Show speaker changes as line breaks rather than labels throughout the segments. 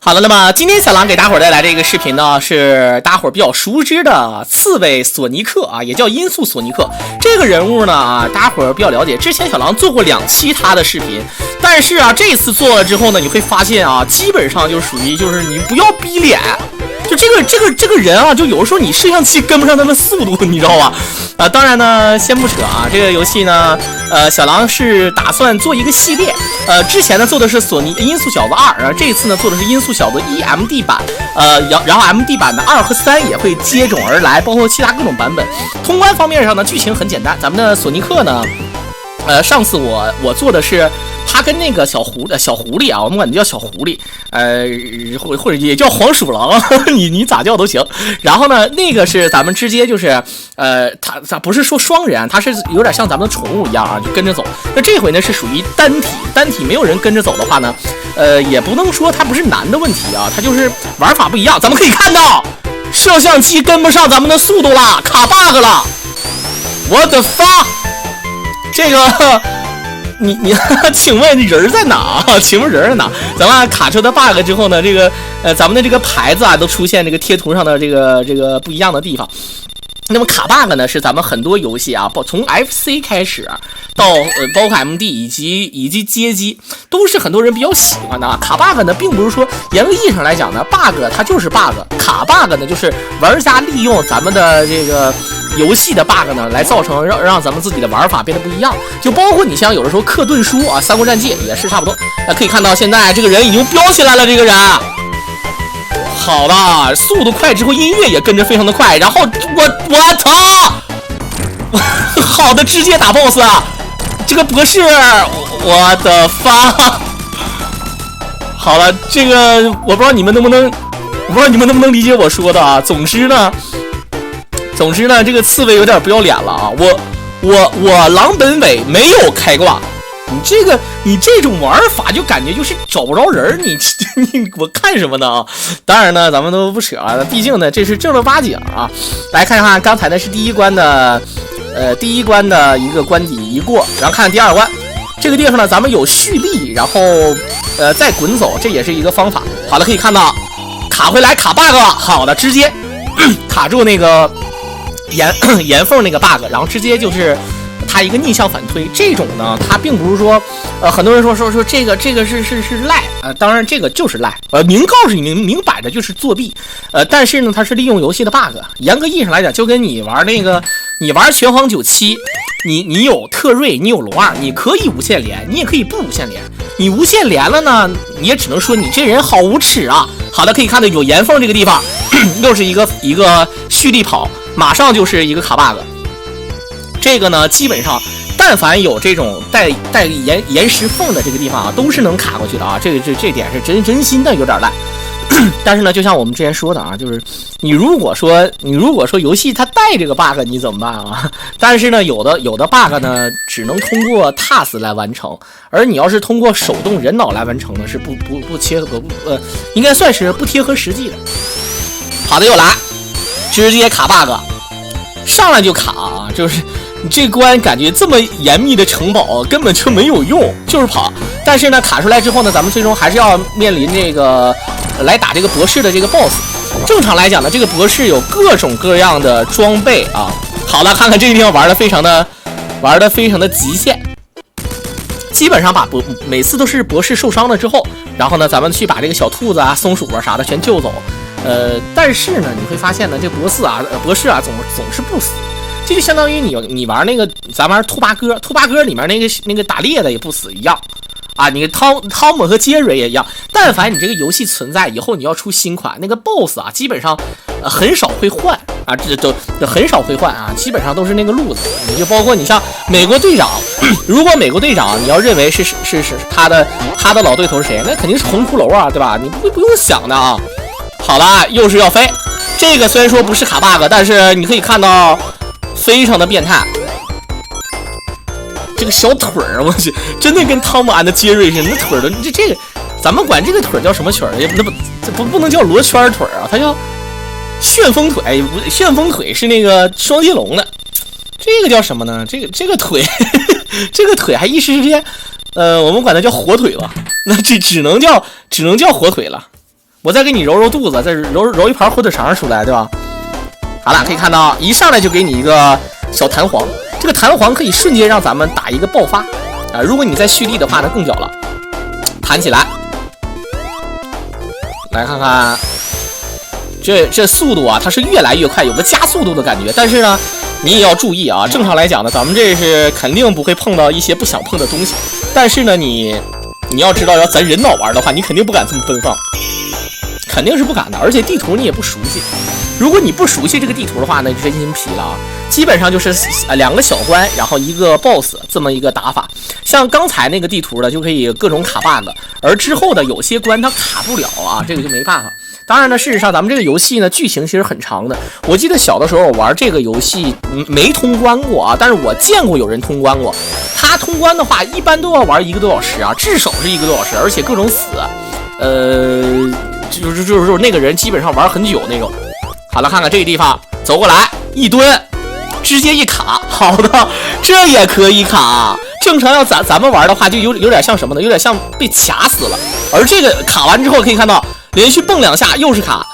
好了，那么今天小狼给大伙带来这个视频呢，是大伙比较熟知的刺猬索尼克啊，也叫音速索尼克这个人物呢大伙比较了解。之前小狼做过2期他的视频，但是啊，这次做了之后呢，你会发现啊，基本上就属于就是你不要逼脸。就这个人啊，就有的时候你摄像机跟不上他的速度，你知道吧？当然呢，先不扯啊，这个游戏呢，小狼是打算做一个系列，之前呢做的是索尼音速小子2，然后这一次呢做的是音速小子1 MD 版，然后 MD 版的2和3也会接踵而来，包括其他各种版本。通关方面上呢，剧情很简单，咱们的索尼克呢，上次我做的是。他跟那个小狐狸啊，我们管它叫小狐狸，或者也叫黄鼠狼，你咋叫都行。然后呢，那个是咱们直接就是，他不是说双人，他是有点像咱们的宠物一样啊，就跟着走。那这回呢是属于单体没有人跟着走的话呢，也不能说它不是难的问题啊，它就是玩法不一样。咱们可以看到，摄像机跟不上咱们的速度了，卡 bug 了。我的发，这个。你请问人在哪？请问人在哪？咱们卡车的 bug 之后呢，这个咱们的这个牌子啊都出现这个贴图上的这个不一样的地方。那么卡 bug 呢是咱们很多游戏啊，从 FC 开始到包括 MD 以及街机都是很多人比较喜欢的啊。卡 bug 呢并不是说严格意义上来讲呢 bug 它就是 bug， 卡 bug 呢就是玩家利用咱们的这个游戏的 bug 呢来造成让咱们自己的玩法变得不一样。就包括你像有的时候克顿书啊，三国战记也是差不多。可以看到现在这个人已经飙起来了，这个人。好了，速度快之后音乐也跟着非常的快，然后我操，好的，直接打 boss 啊！这个博士，我的发，好了，这个我不知道你们能不能理解我说的啊。总之呢，这个刺猬有点不要脸了啊！我狼本尾没有开挂。你这种玩法就感觉就是找不着人，你我看什么呢啊？当然呢，咱们都不扯啊，毕竟呢这是正儿八经啊。来看看刚才呢是第一关的一个关底一过，然后看第2关，这个地方呢咱们有蓄力，然后再滚走，这也是一个方法。好了，可以看到卡回来卡 bug 了，好的，直接卡住那个岩缝那个 bug， 然后直接就是。它一个逆向反推，这种呢，它并不是说，很多人说这个是赖，当然这个就是赖，明告诉你明摆着就是作弊，但是呢，它是利用游戏的 bug， 严格意义上来讲，就跟你玩拳皇97，你有特瑞，你有龙2，你可以无限连，你也可以不无限连，你无限连了呢，你也只能说你这人好无耻啊。好的，可以看到有岩缝这个地方，又是一个蓄力跑，马上就是一个卡 bug。这个呢，基本上但凡有这种带岩石缝的这个地方啊，都是能卡过去的啊。这点是真心的有点烂。但是呢，就像我们之前说的啊，就是你如果说游戏它带这个 bug， 你怎么办啊？但是呢，有的 bug 呢，只能通过 TAS 来完成，而你要是通过手动人脑来完成呢，是不切合应该算是不贴合实际的。好的，又来，直接卡 bug， 上来就卡啊，就是。你这关感觉这么严密的城堡根本就没有用，就是跑。但是呢，卡出来之后呢，咱们最终还是要面临这个来打这个博士的这个 boss。正常来讲呢，这个博士有各种各样的装备啊。好了，看看这个地方玩的非常的极限，基本上每次都是博士受伤了之后，然后呢，咱们去把这个小兔子啊、松鼠啊啥的全救走。但是呢，你会发现呢，这博士啊总是不死。这就相当于你玩那个咱玩兔八哥里面那个打猎的也不死一样啊，你汤姆和杰瑞也一样。但凡你这个游戏存在以后，你要出新款，那个 BOSS 啊，基本上很少会换啊，这都很少会换啊，基本上都是那个路子。你就包括你像美国队长，如果美国队长你要认为是他的老对头是谁，那肯定是红骷髅啊，对吧？你不用想的啊。好了，又是要飞，这个虽然说不是卡 bug， 但是你可以看到。非常的变态，这个小腿儿，我去，真的跟汤姆安的杰瑞似的，那腿儿的这个，咱们管这个腿叫什么腿儿？这不能叫罗圈腿啊，它叫旋风腿。旋风腿是那个双截龙的，这个叫什么呢？这个腿，这个腿还一时之间，我们管它叫火腿吧，那这只能叫火腿了。我再给你揉揉肚子，再揉一盘火腿肠出来，对吧？好了，可以看到一上来就给你一个小弹簧，这个弹簧可以瞬间让咱们打一个爆发啊！如果你再蓄力的话，那更屌了。弹起来，来看看这速度啊，它是越来越快，有个加速度的感觉。但是呢，你也要注意啊，正常来讲呢，咱们这是肯定不会碰到一些不想碰的东西。但是呢，你要知道，要咱人脑玩的话，你肯定不敢这么奔放，肯定是不敢的。而且地图你也不熟悉。如果你不熟悉这个地图的话，那就真心皮了啊！基本上就是2个小关，然后一个 BOSS 这么一个打法。像刚才那个地图呢，就可以各种卡 bug， 而之后的有些关它卡不了啊，这个就没办法。当然呢，事实上咱们这个游戏呢，剧情其实很长的。我记得小的时候我玩这个游戏没通关过啊，但是我见过有人通关过。他通关的话，一般都要玩1个多小时啊，至少是1个多小时，而且各种死，就是那个人基本上玩很久那种。好了，看看这个地方，走过来一蹲，直接一卡，好的，这也可以卡。正常要咱们玩的话，就有点像什么呢？有点像被卡死了。而这个卡完之后，可以看到连续蹦2下又是卡，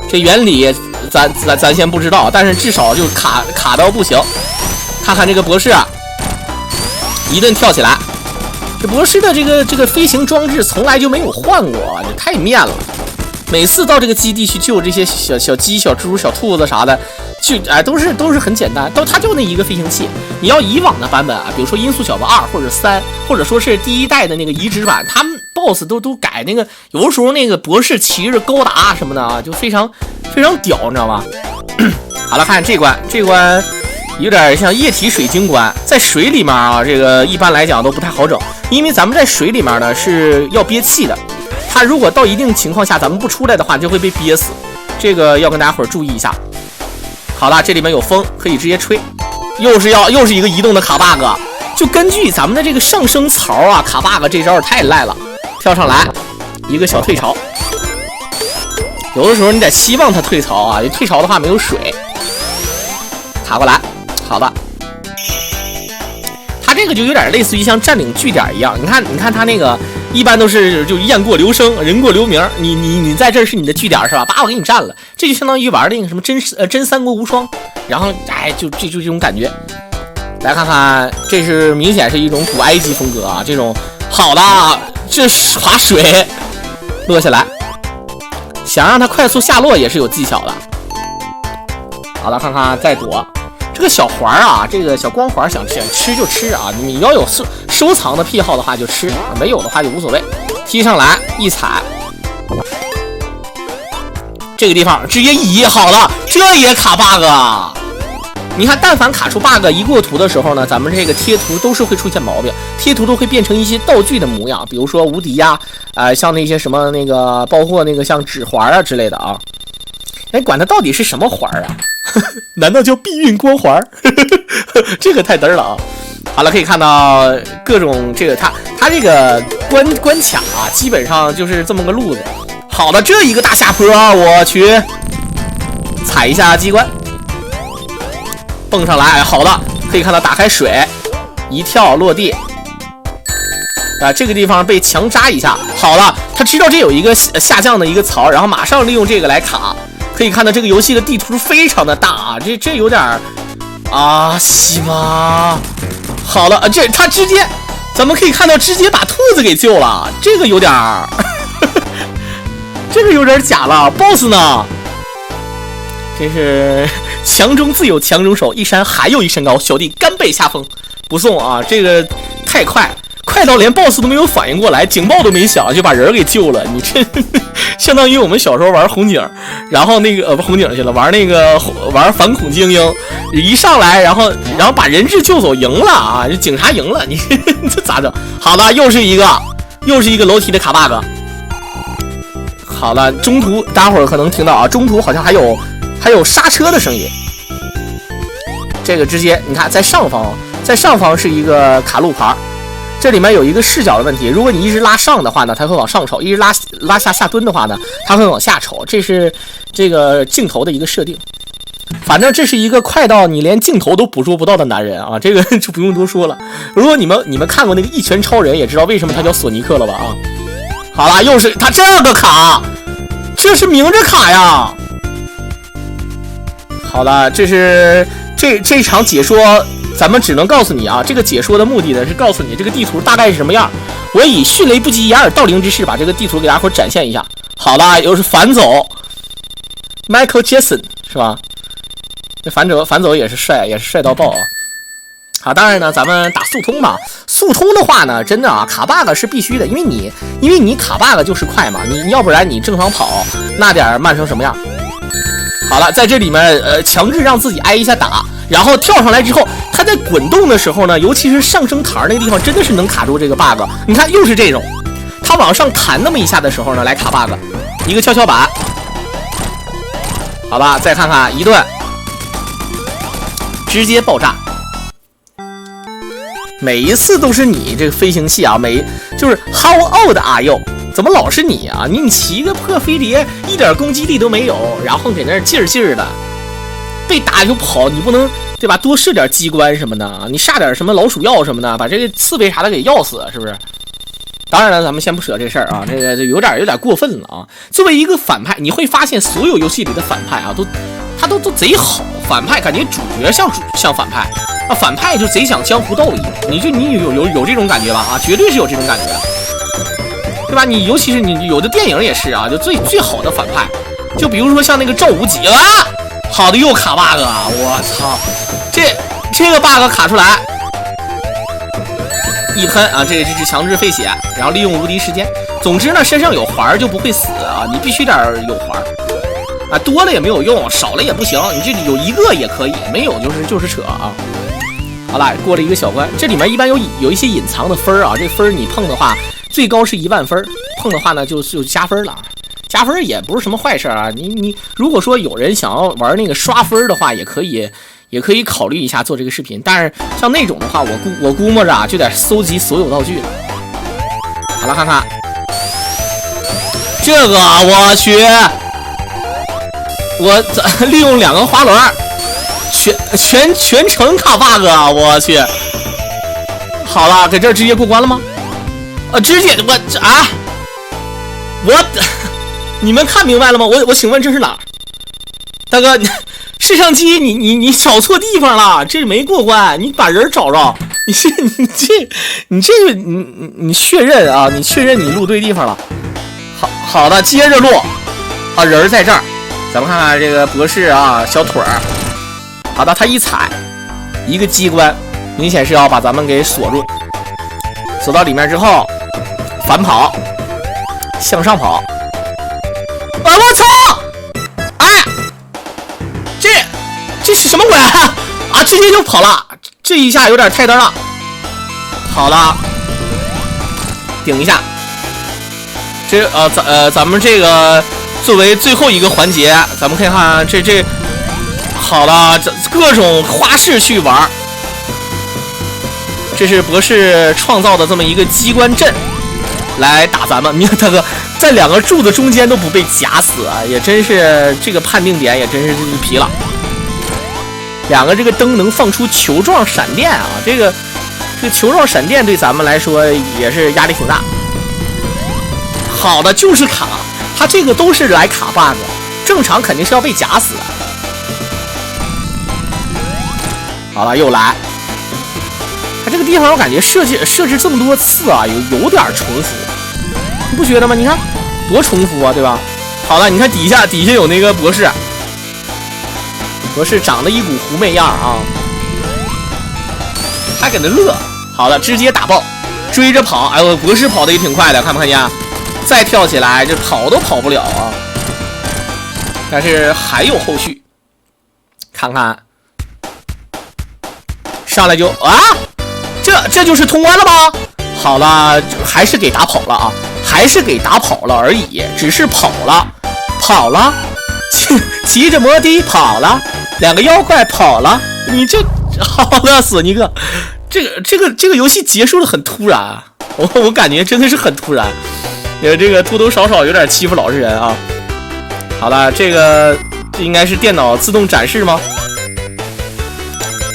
这原理咱先不知道，但是至少就卡到不行。看看这个博士啊，一顿跳起来。这博士的这个飞行装置从来就没有换过，这太面了。每次到这个基地去救这些小鸡、小猪、小兔子啥的，都是很简单，它就那一个飞行器。你要以往的版本啊，比如说音速小子2或者3，或者说是第1代的那个移植版，他们 BOSS 都改那个，有的时候那个博士骑着高达什么的啊，就非常非常屌，你知道吗？好了，看这关有点像液体水晶关，在水里面啊，这个一般来讲都不太好整，因为咱们在水里面呢是要憋气的。它如果到一定情况下咱们不出来的话，就会被憋死，这个要跟大家伙注意一下。好了，这里面有风，可以直接吹，又是一个移动的卡 bug， 就根据咱们的这个上升槽啊，卡 bug 这招太赖了，跳上来一个小退潮，有的时候你得期望它退潮啊，退潮的话没有水，卡过来，好的。它这个就有点类似于像占领据点一样，你看它那个一般都是就雁过留声，人过留名，你在这儿是你的据点是吧？把我给你占了，这就相当于玩那个什么真三国无双，然后就这种感觉。来看看，这是明显是一种古埃及风格啊，这种好的，这滑水落下来，想让它快速下落也是有技巧的。好了，看看再躲。这个小环啊，这个小光环想吃就吃啊！你要有收藏的癖好的话就吃，没有的话就无所谓。踢上来一踩，这个地方直接移，好了，这也卡 bug 啊！你看，但凡卡出 bug 一过图的时候呢，咱们这个贴图都是会出现毛病，贴图都会变成一些道具的模样，比如说无敌呀，像那些什么那个，包括那个像指环啊之类的啊。哎，管它到底是什么环啊？难道叫避孕光环？这个太嘚了啊！好了，可以看到各种这个它这个关卡啊，基本上就是这么个路子。好的，这一个大下坡，我去，踩一下机关，蹦上来。好的，可以看到打开水，一跳落地。这个地方被强扎一下。好了，他知道这有一个下降的一个槽，然后马上利用这个来卡。可以看到这个游戏的地图非常的大啊，这有点啊西吗？好了，他直接，咱们可以看到直接把兔子给救了，这个有点这个有点假了。BOSS 呢？真是强中自有强中手，一山还有一山高，小弟甘拜下风，不送啊！这个太快到连 BOSS 都没有反应过来，警报都没响就把人给救了，你这相当于我们小时候玩红警，然后那个不红警去了，玩反恐精英，一上来然后把人质救走，赢了啊！警察赢了，你这咋整？好了，又是一个楼梯的卡 bug。好了，中途大家伙儿可能听到啊，中途好像还有刹车的声音。这个直接你看在上方是一个卡路牌。这里面有一个视角的问题，如果你一直拉上的话呢，它会往上瞅；一直拉下蹲的话呢，它会往下瞅。这是这个镜头的一个设定。反正这是一个快到你连镜头都捕捉不到的男人啊，这个就不用多说了。如果你们看过那个《一拳超人》，也知道为什么他叫索尼克了吧啊？好了，又是他这个卡，这是明着卡呀。好了，这是这场解说，咱们只能告诉你啊，这个解说的目的呢是告诉你这个地图大概是什么样。我以迅雷不及掩耳盗铃之势把这个地图给大家伙展现一下。好了，又是反走 ，Michael Jackson 是吧？这反走也是帅到爆啊！好，当然呢，咱们打速通嘛。速通的话呢，真的啊，卡 bug 是必须的，因为你卡 bug 就是快嘛，你要不然你正常跑那点慢成什么样？好了，在这里面强制让自己挨一下打，然后跳上来之后，它在滚动的时候呢，尤其是上升台那个地方，真的是能卡住这个 bug。你看，又是这种，它往上弹那么一下的时候呢，来卡 bug， 一个跷跷板。好吧，再看看一顿。直接爆炸，每一次都是你这个飞行器啊，就是 How old are you？ 怎么老是你啊？你骑一个破飞碟，一点攻击力都没有，然后给那劲儿的，被打就跑，你不能对吧？多设点机关什么的，你下点什么老鼠药什么的，把这个刺猬啥的给药死，是不是？当然了，咱们先不扯这事儿啊，这个就有点过分了啊。作为一个反派，你会发现所有游戏里的反派啊，他都贼好。反派感觉主角像反派啊，反派就贼想江湖斗义。你有这种感觉吧？啊，绝对是有这种感觉的，对吧？你尤其是你有的电影也是啊，就最好的反派，就比如说像那个赵无极啊，好的又卡 bug 啊，我操，这个 bug 卡出来。一喷啊，这是强制废血，然后利用无敌时间。总之呢，身上有环就不会死啊，你必须得有环啊，多了也没有用，少了也不行，你这里有一个也可以，没有就是扯啊。好了，过了一个小关，这里面一般有一些隐藏的分啊，这分你碰的话，最高是10000分，碰的话呢就加分了。加分也不是什么坏事啊，你如果说有人想要玩那个刷分的话，也可以考虑一下做这个视频，但是像那种的话，我估摸着啊，就得搜集所有道具了。好了，看看这个，我去，我利用2个滑轮，全程卡 bug 啊！我去，好了，给这儿直接过关了吗？直接你们看明白了吗？我请问这是哪儿？大哥，摄像机你找错地方了，这没过关，你把人找着，你确认啊，你确认你录对地方了。好的，接着录啊，人在这儿，咱们看看这个博士啊，小腿儿。好的，他一踩一个机关，明显是要把咱们给锁住，锁到里面之后反跑，向上跑。我操！哎，这是什么鬼啊？直接就跑了，这一下有点太灯了。好了，顶一下。咱们这个作为最后一个环节，咱们看看这好了，各种花式去玩。这是博士创造的这么一个机关阵来打咱们。你看大哥在2个柱子中间都不被夹死啊，也真是这个判定点也真是皮了。2个这个灯能放出球状闪电啊，这个球状闪电对咱们来说也是压力挺大。好的，就是卡，它这个都是来卡 bug， 正常肯定是要被夹死的。好了，又来。它这个地方我感觉设置这么多次啊，有点重复，你不觉得吗？你看多重复啊，对吧？好了，你看底下有那个博士长得一股狐媚样啊，还搁那乐。好了，直接打爆，追着跑。哎呦，博士跑的也挺快的，看没看见？再跳起来，这跑都跑不了啊！但是还有后续，看看，上来就啊，这就是通关了吗？好了，还是给打跑了啊，还是给打跑了而已，只是跑了，骑着摩的跑了，2个妖怪跑了，你这好的索尼克，这个游戏结束的很突然啊，我感觉真的是很突然。这个多多少少有点欺负老实人啊。好了，这应该是电脑自动展示吗？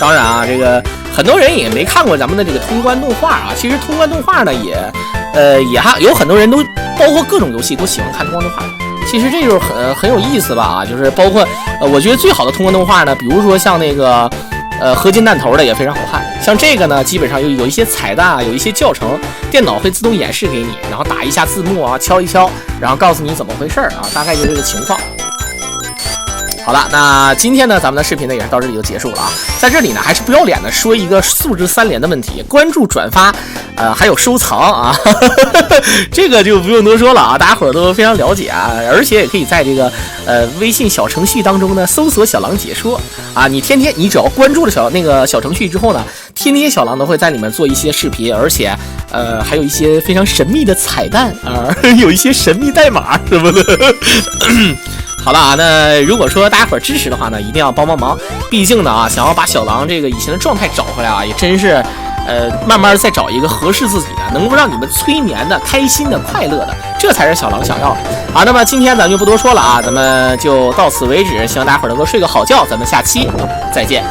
当然啊，这个很多人也没看过咱们的这个通关动画啊。其实通关动画呢，也还有很多人都包括各种游戏都喜欢看通关动画。其其实这就是很有意思吧啊，就是包括我觉得最好的通关动画呢，比如说像那个合金弹头的也非常好看，像这个呢基本上有一些彩蛋啊，有一些教程，电脑会自动演示给你，然后打一下字幕啊，敲一敲，然后告诉你怎么回事啊，大概就这个情况。好了，那今天呢，咱们的视频呢也是到这里就结束了啊。在这里呢，还是不要脸的说一个素质3连的问题：关注、转发，还有收藏啊，这个就不用多说了啊，大家伙儿都非常了解啊。而且也可以在这个微信小程序当中呢，搜索小狼解说啊，你只要关注了小程序之后呢，天天小狼都会在里面做一些视频，而且还有一些非常神秘的彩蛋啊，有一些神秘代码什么的。好了啊，那如果说大家伙支持的话呢，一定要帮忙，毕竟呢啊，想要把小狼这个以前的状态找回来啊，也真是慢慢再找一个合适自己的，能够让你们催眠的、开心的、快乐的，这才是小狼想要的。好，那么今天咱们就不多说了啊，咱们就到此为止，希望大家伙能够睡个好觉，咱们下期再见。